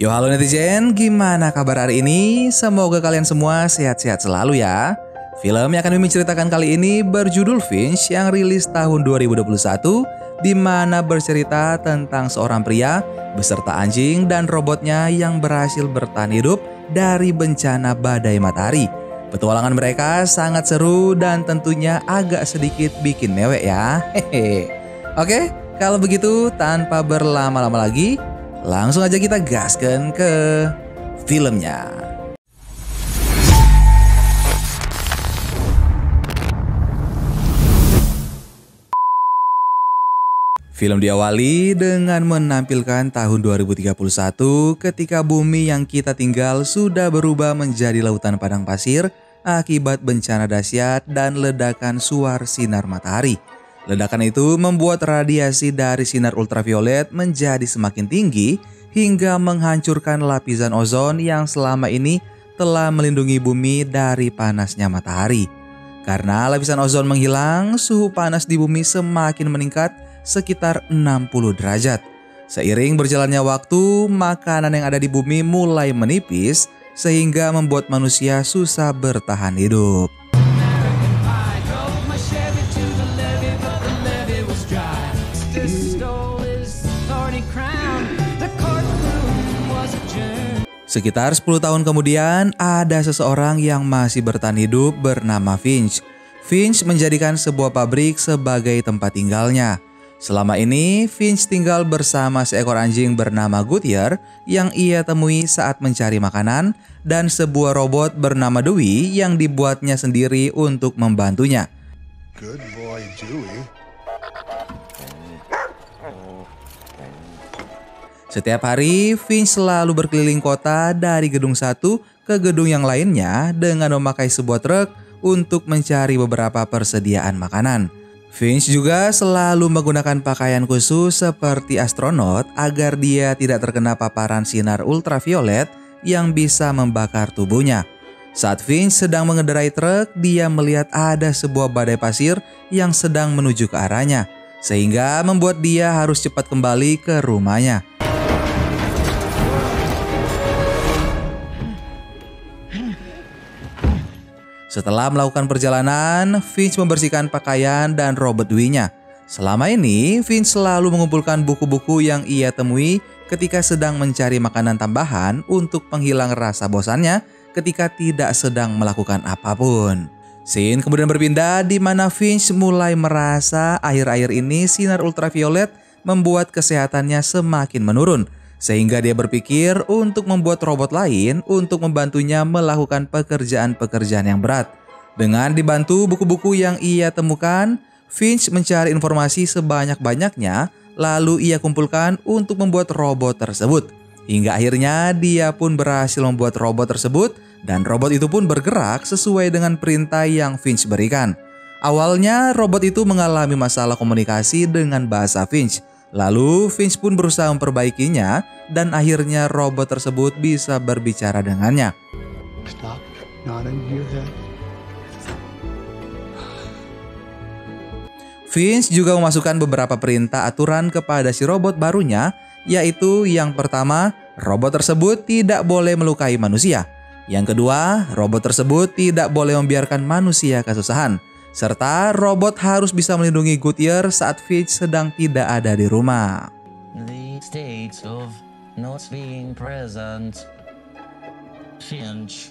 Yo halo netizen, gimana kabar hari ini? Semoga kalian semua sehat-sehat selalu ya. Film yang akan menceritakan kali ini berjudul Finch yang rilis tahun 2021, di mana bercerita tentang seorang pria beserta anjing dan robotnya yang berhasil bertahan hidup dari bencana badai matahari. Petualangan mereka sangat seru dan tentunya agak sedikit bikin mewek ya. Hehe. Oke, kalau begitu tanpa berlama-lama lagi, langsung aja kita gaskan ke filmnya. Film diawali dengan menampilkan tahun 2031 ketika bumi yang kita tinggal sudah berubah menjadi lautan padang pasir akibat bencana dahsyat dan ledakan suar sinar matahari. Ledakan itu membuat radiasi dari sinar ultraviolet menjadi semakin tinggi hingga menghancurkan lapisan ozon yang selama ini telah melindungi bumi dari panasnya matahari. Karena lapisan ozon menghilang, suhu panas di bumi semakin meningkat sekitar 60 derajat. Seiring berjalannya waktu, makanan yang ada di bumi mulai menipis sehingga membuat manusia susah bertahan hidup. Sekitar 10 tahun kemudian, ada seseorang yang masih bertahan hidup bernama Finch. Finch menjadikan sebuah pabrik sebagai tempat tinggalnya. Selama ini, Finch tinggal bersama seekor anjing bernama Goodyear yang ia temui saat mencari makanan dan sebuah robot bernama Dewey yang dibuatnya sendiri untuk membantunya. Good boy, Dewey. Setiap hari, Finch selalu berkeliling kota dari gedung satu ke gedung yang lainnya dengan memakai sebuah truk untuk mencari beberapa persediaan makanan. Finch juga selalu menggunakan pakaian khusus seperti astronot agar dia tidak terkena paparan sinar ultraviolet yang bisa membakar tubuhnya. Saat Finch sedang mengendarai truk, dia melihat ada sebuah badai pasir yang sedang menuju ke arahnya, sehingga membuat dia harus cepat kembali ke rumahnya. Setelah melakukan perjalanan, Finch membersihkan pakaian dan robot Dewey-nya. Selama ini, Finch selalu mengumpulkan buku-buku yang ia temui ketika sedang mencari makanan tambahan untuk penghilang rasa bosannya ketika tidak sedang melakukan apapun. Scene kemudian berpindah di mana Finch mulai merasa akhir-akhir ini sinar ultraviolet membuat kesehatannya semakin menurun. Sehingga dia berpikir untuk membuat robot lain untuk membantunya melakukan pekerjaan-pekerjaan yang berat. Dengan dibantu buku-buku yang ia temukan, Finch mencari informasi sebanyak-banyaknya, lalu ia kumpulkan untuk membuat robot tersebut. Hingga akhirnya dia pun berhasil membuat robot tersebut dan robot itu pun bergerak sesuai dengan perintah yang Finch berikan. Awalnya robot itu mengalami masalah komunikasi dengan bahasa Finch. Lalu Finch pun berusaha memperbaikinya dan akhirnya robot tersebut bisa berbicara dengannya. Stop nodding your head. Finch juga memasukkan beberapa perintah aturan kepada si robot barunya, yaitu yang pertama, robot tersebut tidak boleh melukai manusia. Yang kedua, robot tersebut tidak boleh membiarkan manusia kesusahan. Serta robot harus bisa melindungi Goodyear saat Finch sedang tidak ada di rumah. The states of not being present. Finch.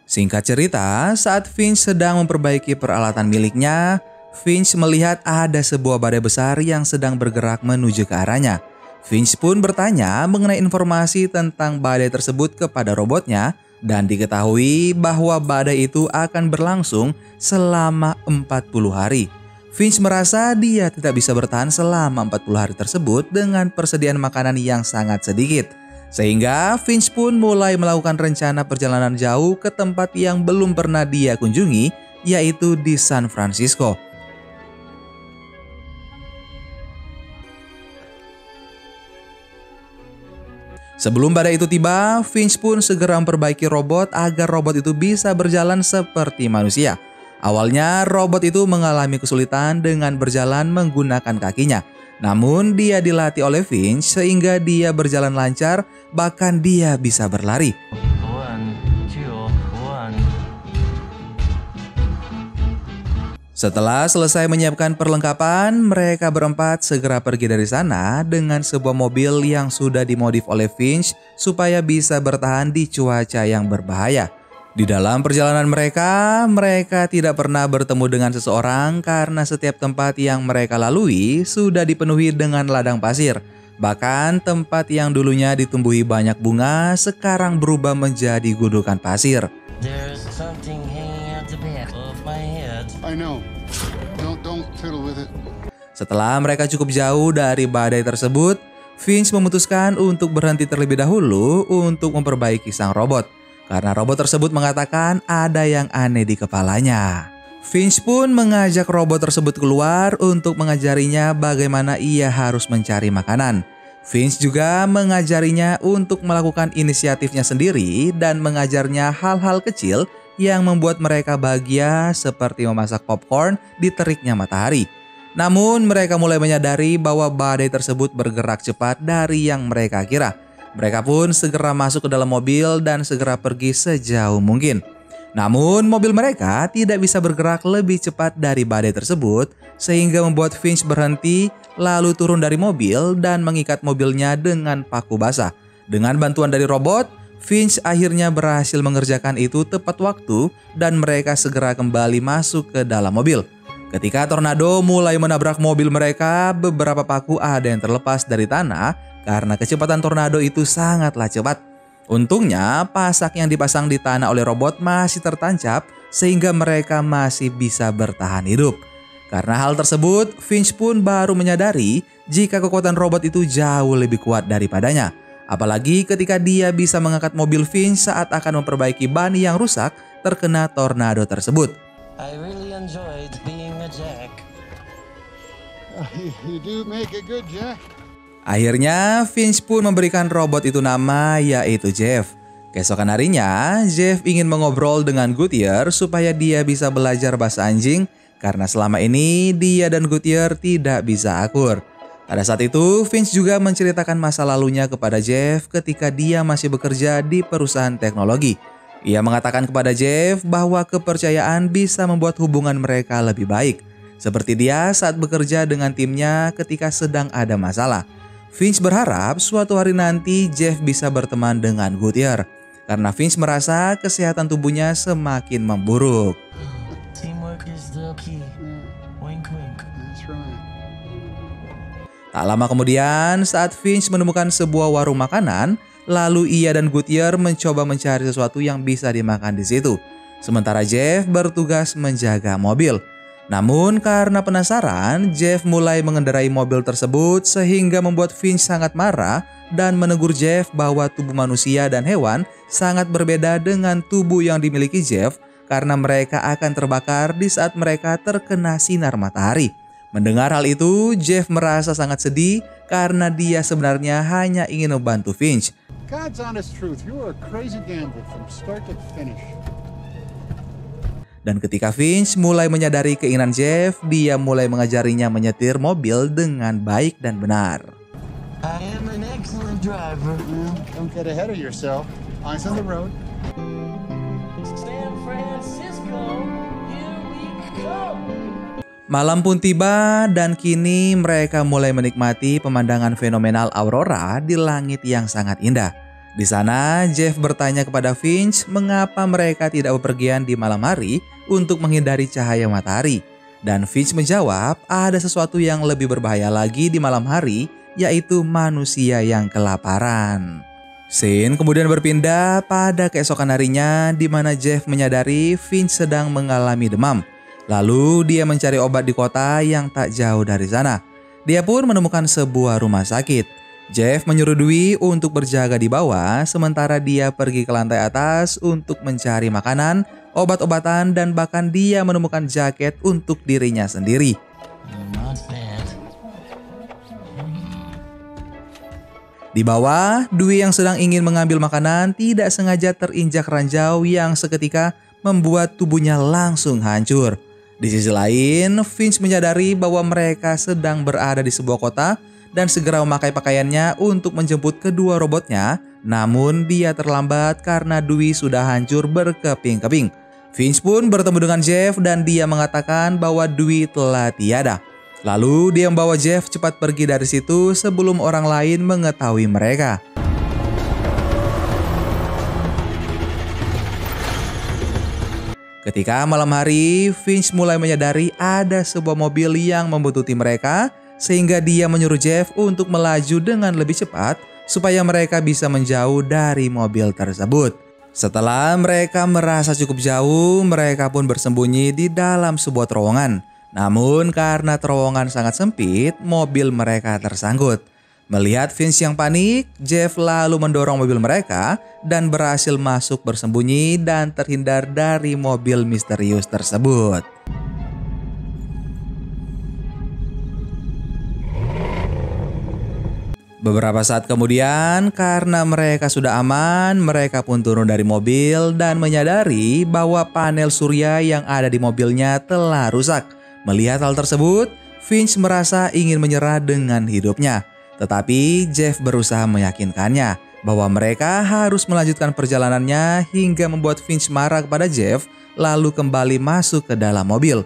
Singkat cerita, saat Finch sedang memperbaiki peralatan miliknya, Finch melihat ada sebuah badai besar yang sedang bergerak menuju ke arahnya. Finch pun bertanya mengenai informasi tentang badai tersebut kepada robotnya, dan diketahui bahwa badai itu akan berlangsung selama 40 hari. Finch merasa dia tidak bisa bertahan selama 40 hari tersebut dengan persediaan makanan yang sangat sedikit. Sehingga Finch pun mulai melakukan rencana perjalanan jauh ke tempat yang belum pernah dia kunjungi, yaitu di San Francisco. Sebelum badai itu tiba, Finch pun segera memperbaiki robot agar robot itu bisa berjalan seperti manusia. Awalnya robot itu mengalami kesulitan dengan berjalan menggunakan kakinya. Namun dia dilatih oleh Finch sehingga dia berjalan lancar, bahkan dia bisa berlari. 1, 2, 1. Setelah selesai menyiapkan perlengkapan, mereka berempat segera pergi dari sana dengan sebuah mobil yang sudah dimodif oleh Finch supaya bisa bertahan di cuaca yang berbahaya. Di dalam perjalanan mereka tidak pernah bertemu dengan seseorang karena setiap tempat yang mereka lalui sudah dipenuhi dengan ladang pasir. Bahkan tempat yang dulunya ditumbuhi banyak bunga sekarang berubah menjadi gundukan pasir. There's something hanging at the back of my head. I know. Don't fiddle with it. Setelah mereka cukup jauh dari badai tersebut, Finch memutuskan untuk berhenti terlebih dahulu untuk memperbaiki sang robot. Karena robot tersebut mengatakan ada yang aneh di kepalanya. Finch pun mengajak robot tersebut keluar untuk mengajarinya bagaimana ia harus mencari makanan. Finch juga mengajarinya untuk melakukan inisiatifnya sendiri dan mengajarnya hal-hal kecil yang membuat mereka bahagia seperti memasak popcorn di teriknya matahari. Namun mereka mulai menyadari bahwa badai tersebut bergerak cepat dari yang mereka kira. Mereka pun segera masuk ke dalam mobil dan segera pergi sejauh mungkin. Namun mobil mereka tidak bisa bergerak lebih cepat dari badai tersebut sehingga membuat Finch berhenti lalu turun dari mobil dan mengikat mobilnya dengan paku basah. Dengan bantuan dari robot, Finch akhirnya berhasil mengerjakan itu tepat waktu dan mereka segera kembali masuk ke dalam mobil. Ketika tornado mulai menabrak mobil mereka, beberapa paku ada yang terlepas dari tanah karena kecepatan tornado itu sangatlah cepat. Untungnya, pasak yang dipasang di tanah oleh robot masih tertancap sehingga mereka masih bisa bertahan hidup. Karena hal tersebut, Finch pun baru menyadari jika kekuatan robot itu jauh lebih kuat daripadanya. Apalagi ketika dia bisa mengangkat mobil Finch saat akan memperbaiki ban yang rusak terkena tornado tersebut. I really enjoyed being a jack. You do make a good Jack. Akhirnya, Finch pun memberikan robot itu nama yaitu Jeff. Keesokan harinya, Jeff ingin mengobrol dengan Goodyear supaya dia bisa belajar bahasa anjing karena selama ini dia dan Goodyear tidak bisa akur. Pada saat itu, Finch juga menceritakan masa lalunya kepada Jeff ketika dia masih bekerja di perusahaan teknologi. Ia mengatakan kepada Jeff bahwa kepercayaan bisa membuat hubungan mereka lebih baik. Seperti dia saat bekerja dengan timnya ketika sedang ada masalah. Finch berharap suatu hari nanti Jeff bisa berteman dengan Goodyear. Karena Finch merasa kesehatan tubuhnya semakin memburuk. Teamwork is the key. Wink, wink. That's right. Tak lama kemudian, saat Finch menemukan sebuah warung makanan, lalu ia dan Goodyear mencoba mencari sesuatu yang bisa dimakan di situ. Sementara Jeff bertugas menjaga mobil. Namun karena penasaran, Jeff mulai mengendarai mobil tersebut sehingga membuat Finch sangat marah dan menegur Jeff bahwa tubuh manusia dan hewan sangat berbeda dengan tubuh yang dimiliki Jeff karena mereka akan terbakar di saat mereka terkena sinar matahari. Mendengar hal itu, Jeff merasa sangat sedih karena dia sebenarnya hanya ingin membantu Finch. God's honest truth, you are a crazy gambler from start to finish. Dan ketika Finch mulai menyadari keinginan Jeff, dia mulai mengajarinya menyetir mobil dengan baik dan benar. I am an excellent driver. Well, don't get ahead of yourself. Eyes on the road. San Francisco, here we go. Malam pun tiba dan kini mereka mulai menikmati pemandangan fenomenal aurora di langit yang sangat indah. Di sana, Jeff bertanya kepada Finch mengapa mereka tidak bepergian di malam hari untuk menghindari cahaya matahari. Dan Finch menjawab ada sesuatu yang lebih berbahaya lagi di malam hari, yaitu manusia yang kelaparan. Scene kemudian berpindah pada keesokan harinya di mana Jeff menyadari Finch sedang mengalami demam. Lalu dia mencari obat di kota yang tak jauh dari sana. Dia pun menemukan sebuah rumah sakit. Jeff menyuruh Dewey untuk berjaga di bawah sementara dia pergi ke lantai atas untuk mencari makanan, obat-obatan, dan bahkan dia menemukan jaket untuk dirinya sendiri. Not bad. Di bawah, Dewey yang sedang ingin mengambil makanan tidak sengaja terinjak ranjau yang seketika membuat tubuhnya langsung hancur. Di sisi lain, Finch menyadari bahwa mereka sedang berada di sebuah kota dan segera memakai pakaiannya untuk menjemput kedua robotnya. Namun dia terlambat karena Dewey sudah hancur berkeping-keping. Finch pun bertemu dengan Jeff dan dia mengatakan bahwa Dewey telah tiada. Lalu dia membawa Jeff cepat pergi dari situ sebelum orang lain mengetahui mereka. Ketika malam hari, Finch mulai menyadari ada sebuah mobil yang membuntuti mereka, sehingga dia menyuruh Jeff untuk melaju dengan lebih cepat supaya mereka bisa menjauh dari mobil tersebut. Setelah mereka merasa cukup jauh, mereka pun bersembunyi di dalam sebuah terowongan. Namun karena terowongan sangat sempit, mobil mereka tersangkut. Melihat Finch yang panik, Jeff lalu mendorong mobil mereka dan berhasil masuk bersembunyi dan terhindar dari mobil misterius tersebut. Beberapa saat kemudian, karena mereka sudah aman, mereka pun turun dari mobil dan menyadari bahwa panel surya yang ada di mobilnya telah rusak. Melihat hal tersebut, Finch merasa ingin menyerah dengan hidupnya. Tetapi Jeff berusaha meyakinkannya bahwa mereka harus melanjutkan perjalanannya hingga membuat Finch marah kepada Jeff lalu kembali masuk ke dalam mobil.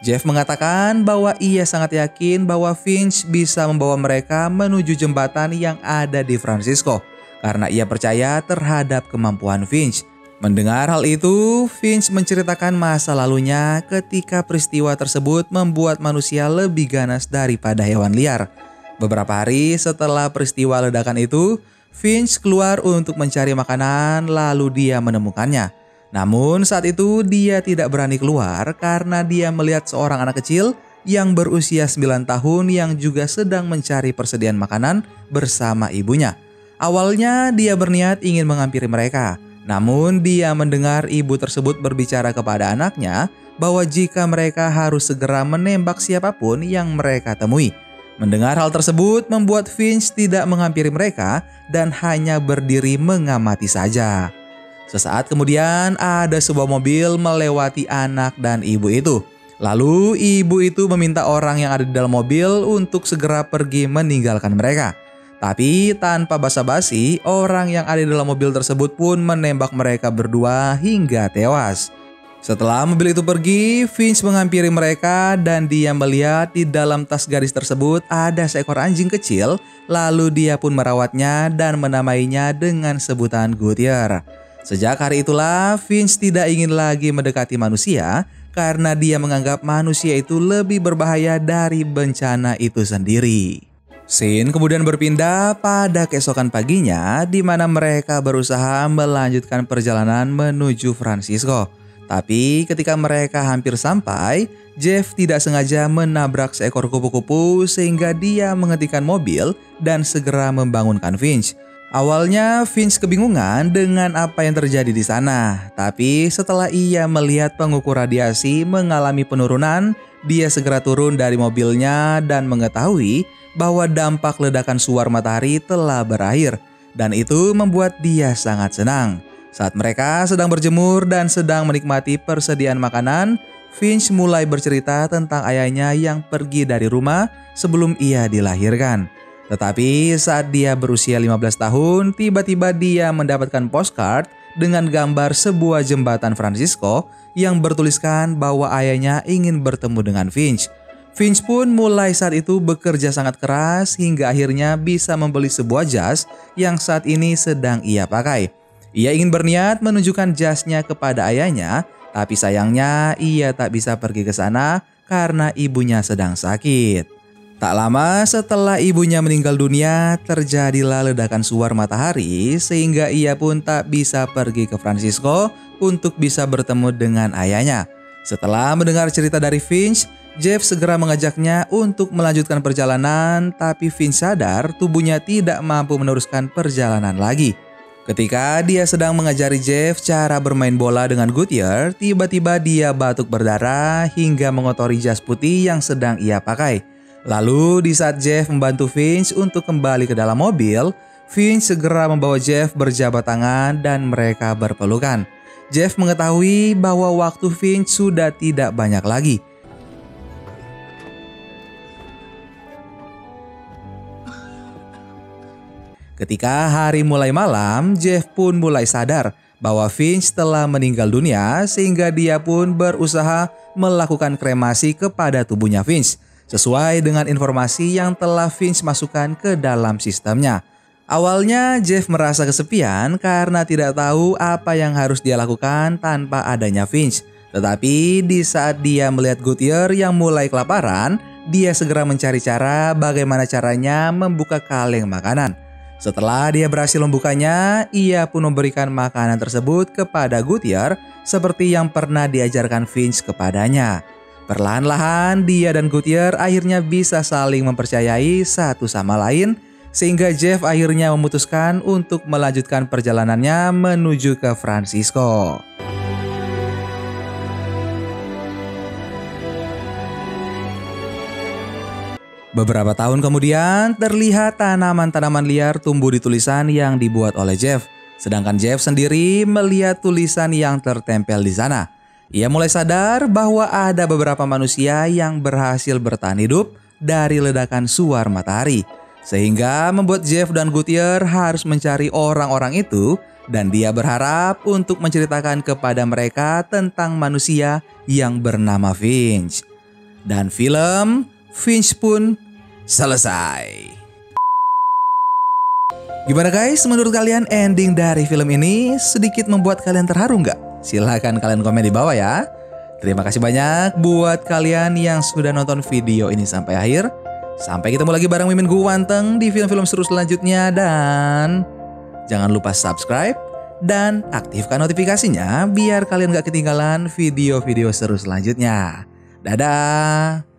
Jeff mengatakan bahwa ia sangat yakin bahwa Finch bisa membawa mereka menuju jembatan yang ada di Francisco karena ia percaya terhadap kemampuan Finch. Mendengar hal itu, Finch menceritakan masa lalunya ketika peristiwa tersebut membuat manusia lebih ganas daripada hewan liar. Beberapa hari setelah peristiwa ledakan itu, Finch keluar untuk mencari makanan lalu dia menemukannya. Namun saat itu dia tidak berani keluar karena dia melihat seorang anak kecil yang berusia 9 tahun yang juga sedang mencari persediaan makanan bersama ibunya. Awalnya dia berniat ingin menghampiri mereka. Namun dia mendengar ibu tersebut berbicara kepada anaknya bahwa jika mereka harus segera menembak siapapun yang mereka temui. Mendengar hal tersebut membuat Finch tidak menghampiri mereka dan hanya berdiri mengamati saja. Sesaat kemudian ada sebuah mobil melewati anak dan ibu itu. Lalu ibu itu meminta orang yang ada di dalam mobil untuk segera pergi meninggalkan mereka. Tapi tanpa basa-basi, orang yang ada di dalam mobil tersebut pun menembak mereka berdua hingga tewas. Setelah mobil itu pergi, Finch menghampiri mereka dan dia melihat di dalam tas gadis tersebut ada seekor anjing kecil. Lalu dia pun merawatnya dan menamainya dengan sebutan Goodyear. Sejak hari itulah, Finch tidak ingin lagi mendekati manusia karena dia menganggap manusia itu lebih berbahaya dari bencana itu sendiri. Scene kemudian berpindah pada keesokan paginya di mana mereka berusaha melanjutkan perjalanan menuju Francisco. Tapi ketika mereka hampir sampai, Jeff tidak sengaja menabrak seekor kupu-kupu sehingga dia menghentikan mobil dan segera membangunkan Finch. Awalnya Finch kebingungan dengan apa yang terjadi di sana. Tapi setelah ia melihat pengukur radiasi mengalami penurunan, dia segera turun dari mobilnya dan mengetahui bahwa dampak ledakan suar matahari telah berakhir. Dan itu membuat dia sangat senang. Saat mereka sedang berjemur dan sedang menikmati persediaan makanan, Finch mulai bercerita tentang ayahnya yang pergi dari rumah sebelum ia dilahirkan. Tetapi saat dia berusia 15 tahun, tiba-tiba dia mendapatkan postcard dengan gambar sebuah jembatan Francisco yang bertuliskan bahwa ayahnya ingin bertemu dengan Finch. Finch pun mulai saat itu bekerja sangat keras hingga akhirnya bisa membeli sebuah jas yang saat ini sedang ia pakai. Ia ingin berniat menunjukkan jasnya kepada ayahnya, tapi sayangnya ia tak bisa pergi ke sana karena ibunya sedang sakit. Tak lama setelah ibunya meninggal dunia, terjadilah ledakan suar matahari sehingga ia pun tak bisa pergi ke Francisco untuk bisa bertemu dengan ayahnya. Setelah mendengar cerita dari Finch, Jeff segera mengajaknya untuk melanjutkan perjalanan, tapi Finch sadar tubuhnya tidak mampu meneruskan perjalanan lagi. Ketika dia sedang mengajari Jeff cara bermain bola dengan Goodyear, tiba-tiba dia batuk berdarah hingga mengotori jas putih yang sedang ia pakai. Lalu di saat Jeff membantu Finch untuk kembali ke dalam mobil, Finch segera membawa Jeff berjabat tangan dan mereka berpelukan. Jeff mengetahui bahwa waktu Finch sudah tidak banyak lagi. Ketika hari mulai malam, Jeff pun mulai sadar bahwa Finch telah meninggal dunia sehingga dia pun berusaha melakukan kremasi kepada tubuhnya Finch sesuai dengan informasi yang telah Finch masukkan ke dalam sistemnya. Awalnya Jeff merasa kesepian karena tidak tahu apa yang harus dia lakukan tanpa adanya Finch. Tetapi di saat dia melihat Goodyear yang mulai kelaparan, dia segera mencari cara bagaimana caranya membuka kaleng makanan. Setelah dia berhasil membukanya, ia pun memberikan makanan tersebut kepada Goodyear seperti yang pernah diajarkan Finch kepadanya. Perlahan-lahan dia dan Goodyear akhirnya bisa saling mempercayai satu sama lain sehingga Jeff akhirnya memutuskan untuk melanjutkan perjalanannya menuju ke Francisco. Beberapa tahun kemudian, terlihat tanaman-tanaman liar tumbuh di tulisan yang dibuat oleh Jeff. Sedangkan Jeff sendiri melihat tulisan yang tertempel di sana. Ia mulai sadar bahwa ada beberapa manusia yang berhasil bertahan hidup dari ledakan suar matahari. Sehingga membuat Jeff dan Goodyear harus mencari orang-orang itu dan dia berharap untuk menceritakan kepada mereka tentang manusia yang bernama Finch. Dan film Finch pun selesai. Gimana guys, menurut kalian ending dari film ini sedikit membuat kalian terharu nggak? Silahkan kalian komen di bawah ya. Terima kasih banyak buat kalian yang sudah nonton video ini sampai akhir. Sampai ketemu lagi bareng Mimin Guanteng di film-film seru selanjutnya. Dan jangan lupa subscribe dan aktifkan notifikasinya biar kalian gak ketinggalan video-video seru selanjutnya. Dadah!